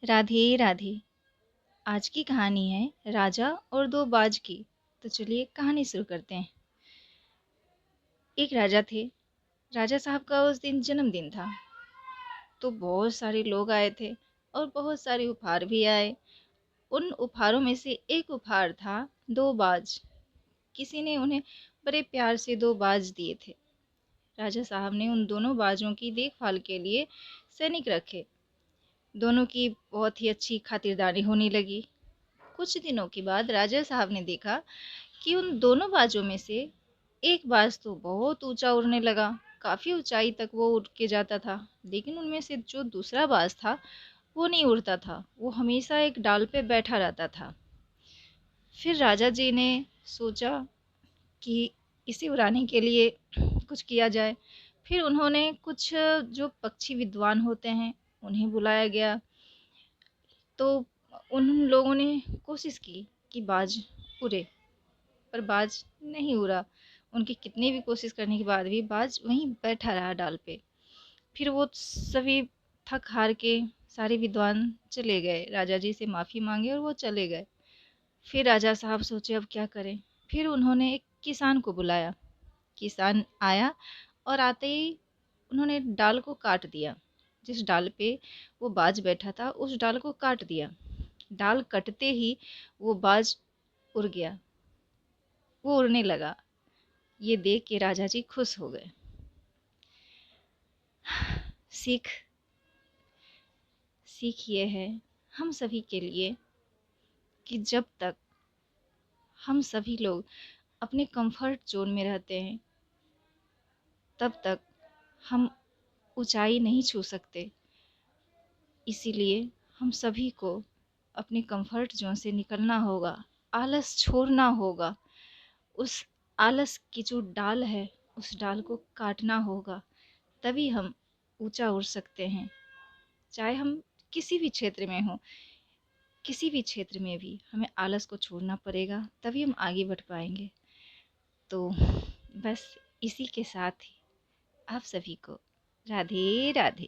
राधे राधे। आज की कहानी है राजा और दो बाज की। तो चलिए कहानी शुरू करते हैं। एक राजा थे। राजा साहब का उस दिन जन्मदिन था, तो बहुत सारे लोग आए थे और बहुत सारे उपहार भी आए। उन उपहारों में से एक उपहार था दो बाज। किसी ने उन्हें बड़े प्यार से दो बाज दिए थे। राजा साहब ने उन दोनों बाजों की देखभाल के लिए सैनिक रखे। दोनों की बहुत ही अच्छी खातिरदारी होने लगी। कुछ दिनों के बाद राजा साहब ने देखा कि उन दोनों बाजों में से एक बाज तो बहुत ऊंचा उड़ने लगा। काफी ऊंचाई तक वो उड़ के जाता था, लेकिन उनमें से जो दूसरा बाज था वो नहीं उड़ता था। वो हमेशा एक डाल पे बैठा रहता था। फिर राजा जी ने सोचा कि इसे उड़ाने के लिए कुछ किया जाए। फिर उन्होंने कुछ जो पक्षी विद्वान होते हैं उन्हें बुलाया गया। तो उन लोगों ने कोशिश की कि बाज उड़े, पर बाज नहीं उड़ा। उनकी कितनी भी कोशिश करने के बाद भी बाज वहीं बैठा रहा डाल पे। फिर वो सभी थक हार के सारे विद्वान चले गए, राजा जी से माफ़ी मांगे और वो चले गए। फिर राजा साहब सोचे अब क्या करें। फिर उन्होंने एक किसान को बुलाया। किसान आया और आते ही उन्होंने डाल को काट दिया। जिस डाल पे वो बाज बैठा था उस डाल को काट दिया। डाल कटते ही वो बाज उड़ गया, वो उड़ने लगा। ये देख के राजा जी खुश हो गए। सीख सीख ये है हम सभी के लिए कि जब तक हम सभी लोग अपने कंफर्ट जोन में रहते हैं तब तक हम ऊंचाई नहीं छू सकते। इसीलिए हम सभी को अपने कंफर्ट जोन से निकलना होगा, आलस छोड़ना होगा। उस आलस की जो डाल है उस डाल को काटना होगा, तभी हम ऊंचा उड़ सकते हैं। चाहे हम किसी भी क्षेत्र में हों, किसी भी क्षेत्र में भी हमें आलस को छोड़ना पड़ेगा, तभी हम आगे बढ़ पाएंगे। तो बस इसी के साथ ही आप सभी को राधे राधे।